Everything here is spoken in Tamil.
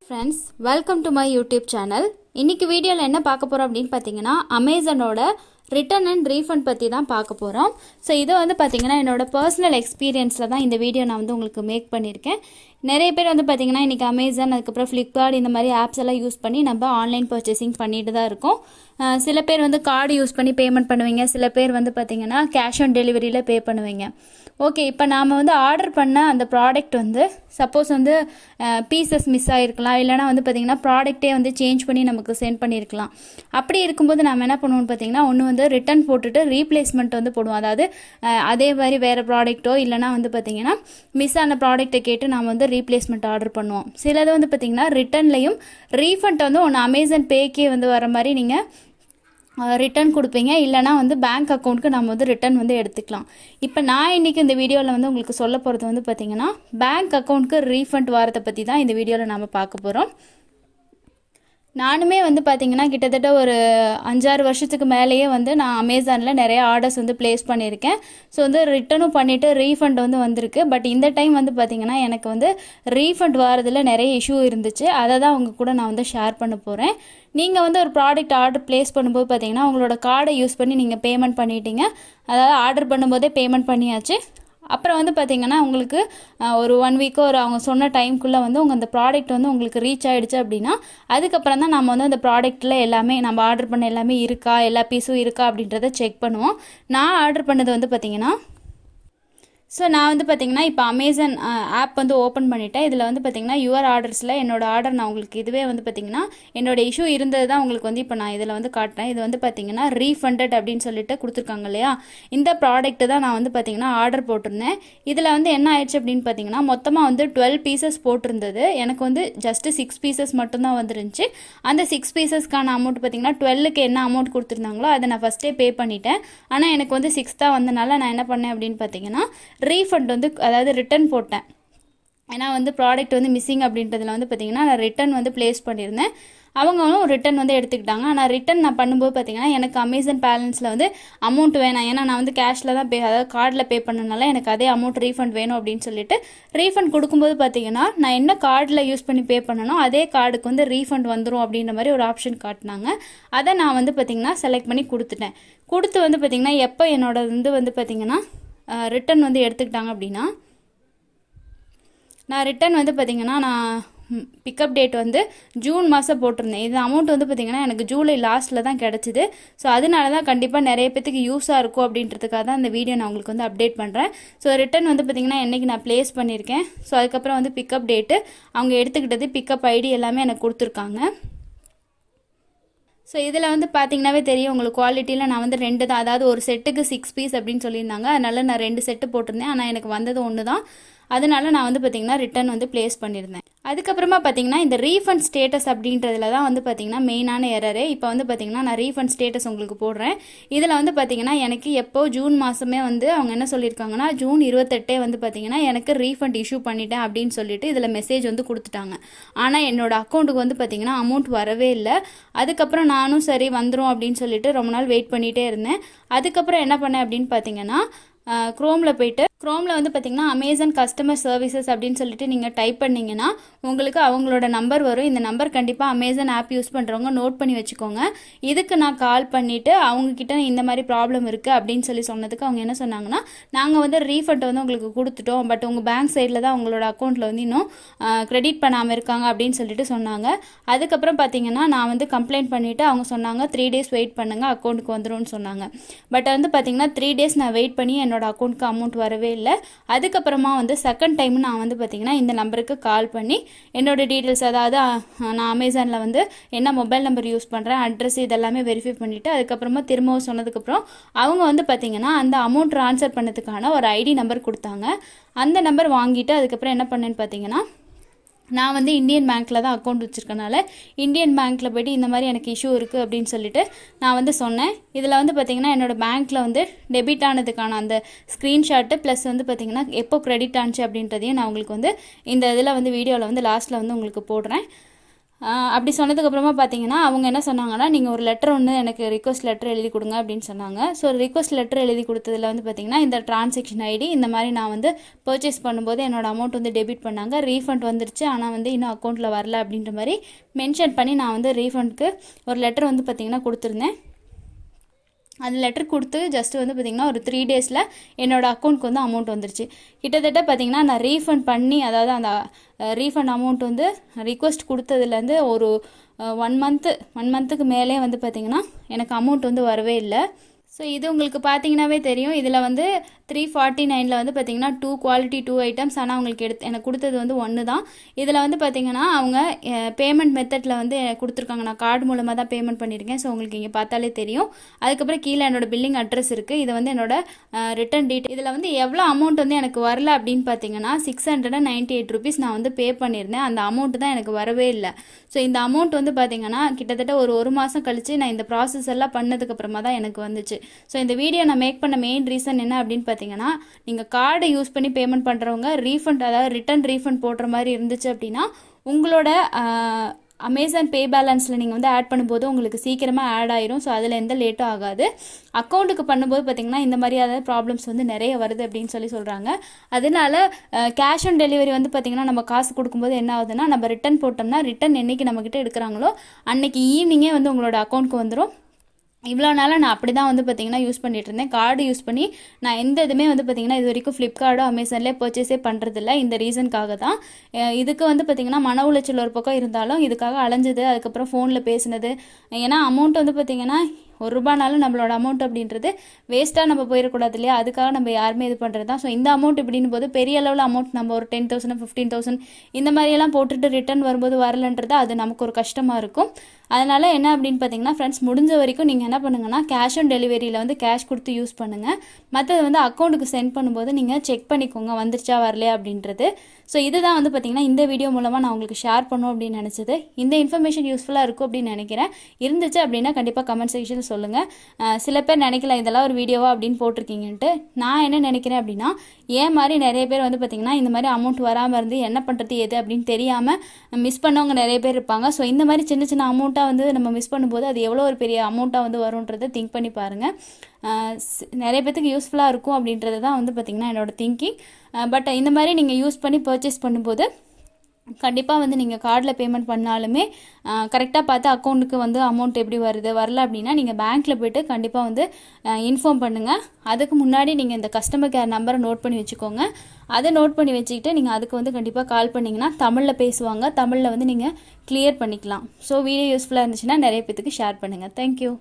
Friends, welcome to my YouTube channel. இன்றைக்கி வீடியோவில் என்ன பார்க்க போகிறோம் அப்படின்னு பார்த்தீங்கன்னா, அமேசானோட ரிட்டன் அண்ட் ரீஃபண்ட் பற்றி தான் பார்க்க போகிறோம். ஸோ இதை வந்து பார்த்திங்கன்னா என்னோடய பர்சனல் எக்ஸ்பீரியன்ஸில் தான் இந்த வீடியோ நான் வந்து உங்களுக்கு மேக் பண்ணியிருக்கேன். நிறைய பேர் வந்து பார்த்திங்கன்னா இன்றைக்கி அமேசான், அதுக்கப்புறம் ஃப்ளிப்கார்ட் இந்த மாதிரி ஆப்ஸ் எல்லாம் யூஸ் பண்ணி நம்ம ஆன்லைன் பர்ச்சேசிங் பண்ணிட்டு தான் இருக்கோம். சில பேர் வந்து கார்டு யூஸ் பண்ணி பேமெண்ட் பண்ணுவீங்க, சில பேர் வந்து பார்த்திங்கன்னா கேஷ் ஆன் டெலிவரியில் பே பண்ணுவீங்க. ஓகே, இப்போ நாம் வந்து ஆர்டர் பண்ண அந்த ப்ராடக்ட் வந்து சப்போஸ் வந்து பீசஸ் மிஸ் ஆகிருக்கலாம், இல்லைனா வந்து பார்த்திங்கன்னா ப்ராடக்ட்டே வந்து சேஞ்ச் பண்ணி நமக்கு சென்ட் பண்ணியிருக்கலாம். அப்படி இருக்கும்போது நம்ம என்ன பண்ணுவோம்னு பார்த்திங்கன்னா, ஒன்று வந்து ரிட்டன் போட்டுட்டு ரீப்ளேஸ்மெண்ட் வந்து போடுவோம். அதாவது அதே மாதிரி வேறு ப்ராடக்ட்டோ இல்லைனா வந்து பார்த்திங்கன்னா மிஸ் ஆன ப்ராடக்ட்டை கேட்டு நாம் வந்து ரீப்ளேஸ்மெண்ட் ஆர்டர் பண்ணுவோம். சிலது வந்து பார்த்திங்கன்னா ரிட்டன்லையும் ரீஃபண்ட் வந்து ஒன்று அமேசான் பேக்கே வந்து வர மாதிரி நீங்கள் ரிட்டன் கொடுப்பீங்க, இல்லைனா வந்து பேங்க் அக்கௌண்ட்டுக்கு நம்ம வந்து ரிட்டன் வந்து எடுத்துக்கலாம். இப்போ நான் இன்றைக்கி இந்த வீடியோவில் வந்து உங்களுக்கு சொல்ல போகிறது வந்து பார்த்திங்கன்னா, பேங்க் அக்கௌண்ட்டுக்கு ரீஃபண்ட் வரதை பற்றி தான் இந்த வீடியோவில் நாம் பார்க்க போகிறோம். நானுமே வந்து பார்த்திங்கன்னா கிட்டத்தட்ட ஒரு 5-6 வருஷத்துக்கு மேலேயே வந்து நான் அமேசானில் நிறைய ஆர்டர்ஸ் வந்து ப்ளேஸ் பண்ணியிருக்கேன். ஸோ வந்து ரிட்டனும் பண்ணிவிட்டு ரீஃபண்ட் வந்து வந்திருக்கு. பட் இந்த டைம் வந்து பார்த்திங்கன்னா எனக்கு வந்து ரீஃபண்ட் வரதில் நிறைய இஷ்யூ இருந்துச்சு. அதை தான் உங்கள் கூட நான் வந்து ஷேர் பண்ண போகிறேன். நீங்கள் வந்து ஒரு ப்ராடக்ட் ஆர்டர் ப்ளேஸ் பண்ணும்போது பார்த்திங்கன்னா உங்களோட கார்டை யூஸ் பண்ணி நீங்கள் பேமெண்ட் பண்ணிட்டீங்க. அதாவது ஆர்டர் பண்ணும்போதே பேமெண்ட் பண்ணியாச்சு. அப்புறம் வந்து பார்த்திங்கன்னா உங்களுக்கு ஒரு 1 வீக்கோ ஒரு அவங்க சொன்ன டைம்குள்ளே வந்து உங்கள் அந்த ப்ராடக்ட் வந்து உங்களுக்கு ரீச் ஆகிடுச்சு அப்படின்னா, அதுக்கப்புறம் தான் நம்ம வந்து அந்த ப்ராடக்ட்டில் எல்லாமே நம்ம ஆர்டர் பண்ண எல்லாமே இருக்கா, எல்லா பீஸும் இருக்கா அப்படின்றத செக் பண்ணுவோம். நான் ஆர்டர் பண்ணது வந்து பார்த்திங்கன்னா, நான் வந்து பார்த்திங்கன்னா இப்போ அமேசான் ஆப் வந்து ஓப்பன் பண்ணிட்டேன். இதில் வந்து பார்த்திங்கன்னா யுவர் ஆர்டர்ஸில் என்னோடய ஆர்டர் நான் உங்களுக்கு இதுவே வந்து பார்த்திங்கன்னா என்னோடய இஷ்யூ இருந்தது தான் உங்களுக்கு வந்து இப்போ நான் இதில் வந்து காட்டுறேன். இது வந்து பார்த்திங்கன்னா ரீஃபண்டட் அப்படின்னு சொல்லிட்டு கொடுத்துருக்காங்க இல்லையா, இந்த ப்ராடக்ட்டு தான் நான் வந்து பார்த்திங்கன்னா ஆர்டர் போட்டிருந்தேன். இதில் வந்து என்ன ஆயிடுச்சு அப்படின்னு பார்த்திங்கன்னா, மொத்தமாக வந்து 12 பீசஸ் போட்டிருந்தது. எனக்கு வந்து ஜஸ்ட்டு 6 பீசஸ் மட்டும்தான் வந்துருந்துச்சு. அந்த 6 பீசஸ்க்கான அமௌண்ட் பார்த்திங்கன்னா 12க்கு என்ன அமௌண்ட் கொடுத்துருந்தாங்களோ அதை நான் ஃபஸ்ட்டே பே பண்ணிட்டேன். ஆனால் எனக்கு வந்து 6 தான் வந்தனால நான் என்ன பண்ணேன் அப்படின்னு பார்த்திங்கன்னா ரீஃபண்ட் வந்து அதாவது ரிட்டன் போட்டேன். ஏன்னா வந்து ப்ராடக்ட் வந்து மிஸ்ஸிங் அப்படின்றதுல வந்து பார்த்திங்கன்னா நான் ரிட்டன் வந்து ப்ளேஸ் பண்ணியிருந்தேன். அவங்களும் ரிட்டன் வந்து எடுத்துக்கிட்டாங்க. ஆனால் ரிட்டன் நான் பண்ணும்போது பார்த்திங்கன்னா எனக்கு அமேசான் பேலன்ஸில் வந்து அமௌண்ட் வேணாம், ஏன்னா நான் வந்து கேஷில் தான் அதாவது கார்டில் பே பண்ணனால எனக்கு அதே அமௌண்ட் ரீஃபண்ட் வேணும் அப்படின்னு சொல்லிட்டு ரீஃபண்ட் கொடுக்கும்போது பார்த்திங்கன்னா நான் என்ன கார்டில் யூஸ் பண்ணி பே பண்ணணும் அதே கார்டுக்கு வந்து ரீஃபண்ட் வந்துடும் அப்படின்ற மாதிரி ஒரு ஆப்ஷன் காட்டினாங்க. அதை நான் வந்து பார்த்திங்கன்னா செலக்ட் பண்ணி கொடுத்துட்டேன். கொடுத்து வந்து பார்த்திங்கன்னா எப்போ என்னோட வந்து பார்த்திங்கன்னா ரிட்டன் வந்து எடுத்துக்கிட்டாங்க அப்படின்னா, நான் ரிட்டன் வந்து பார்த்திங்கன்னா நான் பிக்கப் டேட் வந்து ஜூன் மாதம் போட்டிருந்தேன். இது அமௌண்ட் வந்து பார்த்திங்கன்னா எனக்கு ஜூலை லாஸ்ட்டில் தான் கிடச்சிது. ஸோ அதனால தான் கண்டிப்பாக நிறைய பேத்துக்கு யூஸாக இருக்கும் அப்படின்றதுக்காக தான் இந்த வீடியோ நான் உங்களுக்கு வந்து அப்டேட் பண்ணுறேன். ஸோ ரிட்டன் வந்து பார்த்திங்கன்னா என்றைக்கு நான் ப்ளேஸ் பண்ணியிருக்கேன். ஸோ அதுக்கப்புறம் வந்து பிக்கப் டேட்டு, அவங்க எடுத்துக்கிட்டது, பிக்கப் ஐடி எல்லாமே எனக்கு கொடுத்துருக்காங்க. ஸோ இதில் வந்து பார்த்திங்கனாவே தெரியும் உங்களுக்கு குவாலிட்டியில் நான் வந்து 2 தான், அதாவது ஒரு செட்டுக்கு 6 பீஸ் அப்படின்னு சொல்லியிருந்தாங்க. அதனால் நான் 2 செட்டு போட்டிருந்தேன். ஆனால் எனக்கு வந்தது 1 தான். அதனால நான் வந்து பார்த்திங்கன்னா ரிட்டன் வந்து ப்ளேஸ் பண்ணியிருந்தேன். அதுக்கப்புறமா பார்த்திங்கன்னா இந்த ரீஃபண்ட் ஸ்டேட்டஸ் அப்படின்றதுல தான் வந்து பார்த்திங்கன்னா மெயினான எரரே. இப்போ வந்து பார்த்திங்கன்னா நான் ரீஃபண்ட் ஸ்டேட்டஸ் உங்களுக்கு போடுறேன். இதில் வந்து பார்த்திங்கன்னா எனக்கு எப்போ ஜூன் மாதமே வந்து அவங்க என்ன சொல்லியிருக்காங்கன்னா, ஜூன் 28 வந்து பார்த்திங்கன்னா எனக்கு ரீஃபண்ட் இஷ்யூ பண்ணிட்டேன் அப்படின்னு சொல்லிட்டு இதில் மெசேஜ் வந்து கொடுத்துட்டாங்க. ஆனால் என்னோடய அக்கௌண்ட்டுக்கு வந்து பார்த்திங்கன்னா அமௌண்ட் வரவே இல்லை. அதுக்கப்புறம் நானும் சரி வந்துடும் அப்படின்னு சொல்லிட்டு ரொம்ப நாள் வெயிட் பண்ணிகிட்டே இருந்தேன். அதுக்கப்புறம் என்ன பண்ணேன் அப்படின்னு பார்த்திங்கன்னா, க்ரோமில் போய்ட்டு க்ரோமில் வந்து பார்த்திங்கன்னா அமேசான் கஸ்டமர் சர்வீசஸ் அப்படின்னு சொல்லிட்டு நீங்கள் டைப் பண்ணிங்கன்னா உங்களுக்கு அவங்களோட நம்பர் வரும். இந்த நம்பர் கண்டிப்பாக அமேசான் ஆப் யூஸ் பண்ணுறவங்க நோட் பண்ணி வச்சுக்கோங்க. இதுக்கு நான் கால் பண்ணிவிட்டு அவங்கக்கிட்ட இந்த மாதிரி ப்ராப்ளம் இருக்குது அப்படின்னு சொன்னதுக்கு அவங்க என்ன சொன்னாங்கன்னா, நாங்கள் வந்து ரீஃபண்ட் வந்து உங்களுக்கு கொடுத்துட்டோம், பட் உங்கள் பேங்க் சைடில் தான் உங்களோட அக்கௌண்ட்டில் வந்து இன்னும் க்ரெடிட் பண்ணாமல் இருக்காங்க அப்படின்னு சொல்லிட்டு சொன்னாங்க. அதுக்கப்புறம் பார்த்திங்கன்னா நான் வந்து கம்ப்ளைண்ட் பண்ணிவிட்டு அவங்க சொன்னாங்க 3 days வெயிட் பண்ணுங்கள், அக்கௌண்ட்டுக்கு வந்துடும்னு சொன்னாங்க. பட் வந்து பார்த்திங்கன்னா 3 days நான் வெயிட் பண்ணி என்னோடய அக்கௌண்ட்டுக்கு அமௌண்ட் வரவே இல்லை. அதுக்கப்புறமா வந்து செகண்ட் டைம் நான் வந்து பார்த்திங்கன்னா இந்த நம்பருக்கு கால் பண்ணி என்னோட டீட்டெயில்ஸ், அதாவது நான் அமேசானில் வந்து என்ன மொபைல் நம்பர் யூஸ் பண்ணுறேன், அட்ரஸ் இதெல்லாமே வெரிஃபை பண்ணிவிட்டு அதுக்கப்புறமா திரும்பவும் சொன்னதுக்கப்புறம் அவங்க வந்து பார்த்திங்கன்னா அந்த அமௌண்ட் ட்ரான்ஸ்ஃபர் பண்ணதுக்கான ஒரு ஐடி நம்பர் கொடுத்தாங்க. அந்த நம்பர் வாங்கிட்டு அதுக்கப்புறம் என்ன பண்ணேன்னு பார்த்திங்கன்னா, நான் வந்து இந்தியன் பேங்க்கில் தான் அக்கௌண்ட் வச்சுருக்கனால இந்தியன் பேங்க்கில் போய்ட்டு இந்த மாதிரி எனக்கு இஷ்யூ இருக்குது அப்படின்னு சொல்லிட்டு நான் வந்து சொன்னேன். இதில் வந்து பார்த்திங்கன்னா என்னோடய பேங்க்கில் வந்து டெபிட் ஆனதுக்கான அந்த ஸ்க்ரீன்ஷாட்டு ப்ளஸ் வந்து பார்த்திங்கன்னா எப்போ க்ரெடிட் ஆனிச்சு அப்படின்றதையும் நான் உங்களுக்கு வந்து இந்த இதில் வந்து வீடியோவில் வந்து லாஸ்ட்டில் வந்து உங்களுக்கு போடுறேன். அப்படி சொன்னதுக்கப்புறமா பார்த்தீங்கன்னா அவங்க என்ன சொன்னாங்கன்னா, நீங்கள் ஒரு லெட்டர் ஒன்று எனக்கு ரிக்வஸ்ட் லெட்டர் எழுதி கொடுங்க அப்படின்னு சொன்னாங்க. ஸோ ரிக்வஸ்ட் லெட்டர் எழுதி கொடுத்ததில் வந்து பார்த்தீங்கன்னா, இந்த டிரான்சாக்ஷன் ஐடி இந்த மாதிரி நான் வந்து பர்ச்சேஸ் பண்ணும்போது என்னோட அமௌண்ட் வந்து டெபிட் பண்ணாங்க, ரீஃபண்ட் வந்துருச்சு, ஆனால் வந்து இன்னும் அக்கௌண்ட்டில் வரல அப்படின்ற மாதிரி மென்ஷன் பண்ணி நான் வந்து ரீஃபண்டுக்கு ஒரு லெட்டர் வந்து பார்த்தீங்கன்னா கொடுத்துருந்தேன். அந்த லெட்டர் கொடுத்து ஜஸ்ட்டு வந்து பார்த்திங்கன்னா ஒரு 3 டேஸில் என்னோடய அக்கௌண்ட்க்கு வந்து அமௌண்ட் வந்துருச்சு. கிட்டத்தட்ட பார்த்திங்கன்னா நான் ரீஃபண்ட் பண்ணி, அதாவது அந்த ரீஃபண்ட் அமௌண்ட் வந்து ரிக்வெஸ்ட் கொடுத்ததுலேருந்து ஒரு 1 மந்த்துக்கு மேலே வந்து பார்த்திங்கன்னா எனக்கு அமௌண்ட் வந்து வரவே இல்லை. ஸோ இது உங்களுக்கு பார்த்தீங்கன்னாவே தெரியும். இதில் வந்து 349 வந்து பார்த்தீங்கன்னா 2 குவாலிட்டி 2 ஐட்டம்ஸ், ஆனால் உங்களுக்கு எனக்கு கொடுத்தது வந்து 1 தான். இதில் வந்து பார்த்தீங்கன்னா அவங்க பேமெண்ட் மெத்தடில் வந்து கொடுத்துருக்காங்க. நான் கார்டு மூலமாக தான் பேமெண்ட் பண்ணியிருக்கேன். ஸோ உங்களுக்கு இங்கே பார்த்தாலே தெரியும். அதுக்கப்புறம் கீழே என்னோட பில்லிங் அட்ரஸ் இருக்குது. இது வந்து என்னோட ரிட்டன் டீட்டெயில். இதில் வந்து எவ்வளோ அமௌண்ட் வந்து எனக்கு வரல அப்படின்னு பார்த்தீங்கன்னா 698 ருபீஸ் நான் வந்து பே பண்ணியிருந்தேன். அந்த அமௌண்ட் தான் எனக்கு வரவே இல்லை. ஸோ இந்த அமௌண்ட் வந்து பார்த்தீங்கன்னா கிட்டத்தட்ட ஒரு மாதம் கழித்து நான் இந்த ப்ராசஸ் எல்லாம் பண்ணதுக்கப்புறமா தான் எனக்கு வந்துச்சு. ஸோ இந்த வீடியோ நான் மேக் பண்ண மெயின் ரீசன் என்ன அப்படின்னு பார்த்தீங்கன்னா, நீங்கள் கார்டை யூஸ் பண்ணி பேமெண்ட் பண்ணுறவங்க ரீஃபண்ட், அதாவது ரிட்டன் ரீஃபண்ட் போடுற மாதிரி இருந்துச்சு அப்படின்னா உங்களோட அமேசான் பே பேலன்ஸில் நீங்கள் வந்து ஆட் பண்ணும்போது உங்களுக்கு சீக்கிரமாக ஆட் ஆயிரும். ஸோ அதில் எந்த லேட்டும் ஆகாது. அக்கௌண்ட்டுக்கு பண்ணும்போது பார்த்திங்கன்னா இந்த மாதிரியான ப்ராப்ளம்ஸ் வந்து நிறைய வருது அப்படின்னு சொல்கிறாங்க. அதனால கேஷ் ஆன் டெலிவரி வந்து பார்த்திங்கன்னா நம்ம காசு கொடுக்கும்போது என்ன ஆகுதுன்னா, நம்ம ரிட்டன் போட்டோம்னா ரிட்டன் என்றைக்கு நம்மக்கிட்ட எடுக்கிறாங்களோ அன்றைக்கி ஈவினிங்கே வந்து உங்களோட அக்கௌண்ட்க்கு வந்துடும். இவ்வளோ நாளாக நான் அப்படி தான் வந்து பார்த்திங்கன்னா யூஸ் பண்ணிகிட்டு இருந்தேன். கார்டு யூஸ் பண்ணி நான் எந்த இதுவுமே வந்து பார்த்திங்கன்னா இது வரைக்கும் ஃப்ளிப்கார்ட்டோ அமேசான்லேயே பர்ச்சேஸே பண்ணுறதில்ல. இந்த ரீசனுக்காக தான். இதுக்கு வந்து பார்த்திங்கன்னா மன உளைச்சல் ஒரு பக்கம் இருந்தாலும் இதுக்காக அலைஞ்சது, அதுக்கப்புறம் ஃபோனில் பேசினது. ஏன்னா அமௌண்ட் வந்து பார்த்திங்கன்னா ₹1 நம்மளோட அமௌண்ட் அப்படின்றது வேஸ்ட்டாக நம்ம போயிடக்கூடாது இல்லையா, அதுக்காக நம்ம யாருமே இது பண்ணுறது தான். ஸோ இந்த அமௌண்ட் இப்படின்னு போது பெரிய அளவில் அமௌண்ட் நம்ம ஒரு 10,000 15,000 இந்த மாதிரியெல்லாம் போட்டுட்டு ரிட்டர்ன் வரும்போது வரலன்றது அது நமக்கு ஒரு கஷ்டமாக இருக்கும். அதனால் என்ன அப்படின்னு பார்த்தீங்கன்னா ஃப்ரெண்ட்ஸ், முடிஞ்ச வரைக்கும் நீங்கள் என்ன பண்ணுங்கன்னா கேஷ் ஆன் டெலிவரியில் வந்து கேஷ் கொடுத்து யூஸ் பண்ணுங்கள். மற்றது வந்து அக்கௌண்ட்டுக்கு சென்ட் பண்ணும்போது நீங்கள் செக் பண்ணிக்கோங்க வந்துருச்சா வரலையா அப்படின்றது. ஸோ இதுதான் வந்து பார்த்திங்கன்னா இந்த வீடியோ மூலமாக நான் உங்களுக்கு ஷேர் பண்ணணும் அப்படின்னு நினச்சது. இந்த இன்ஃபர்மேஷன் யூஸ்ஃபுல்லாக இருக்கும் அப்படின்னு நினைக்கிறேன். இருந்துச்சு அப்படின்னா கண்டிப்பாக கமெண்ட் செக்ஷனில் சொல்லுங்கள். சில பேர் நினைக்கலாம் இதெல்லாம் ஒரு வீடியோவா அப்படின்னு போட்டிருக்கீங்கன்ட்டு. நான் என்ன நினைக்கிறேன் அப்படின்னா, ஏன் மாதிரி நிறைய பேர் வந்து பார்த்திங்கன்னா இந்த மாதிரி அமௌண்ட் வராமல் இருந்து என்ன பண்ணுறது எது அப்படின்னு தெரியாமல் மிஸ் பண்ணவங்க நிறைய பேர் இருப்பாங்க. ஸோ இந்த மாதிரி சின்ன சின்ன அமௌண்ட்டாக வந்து நம்ம மிஸ் பண்ணும்போது அது எவ்வளோ ஒரு பெரிய அமௌண்ட்டாக வந்து வரும்ன்றதை திங்க் பண்ணி பாருங்கள். நிறைய பேத்துக்கு யூஸ்ஃபுல்லாக இருக்கும் அப்படின்றது தான் வந்து பார்த்திங்கன்னா என்னோட திங்கிங். பட் இந்த மாதிரி நீங்கள் யூஸ் பண்ணி பர்ச்சேஸ் பண்ணும்போது கண்டிப்பாக வந்து நீங்கள் கார்டில் பேமெண்ட் பண்ணாலுமே கரெக்டாக பார்த்து அக்கௌண்ட்டுக்கு வந்து அமௌண்ட் எப்படி வருது வரல அப்படின்னா நீங்கள் பேங்க்கில் போய்ட்டு கண்டிப்பாக வந்து இன்ஃபார்ம் பண்ணுங்கள். அதுக்கு முன்னாடி நீங்கள் இந்த கஸ்டமர் கேர் நம்பரை நோட் பண்ணி வச்சுக்கோங்க. அதை நோட் பண்ணி வச்சுக்கிட்டு நீங்கள் அதுக்கு வந்து கண்டிப்பாக கால் பண்ணிங்கன்னா தமிழில் பேசுவாங்க. தமிழில் வந்து நீங்கள் கிளியர் பண்ணிக்கலாம். ஸோ வீடியோ யூஸ்ஃபுல்லாக இருந்துச்சுன்னா நிறைய பேத்துக்கு ஷேர் பண்ணுங்கள். தேங்க்யூ.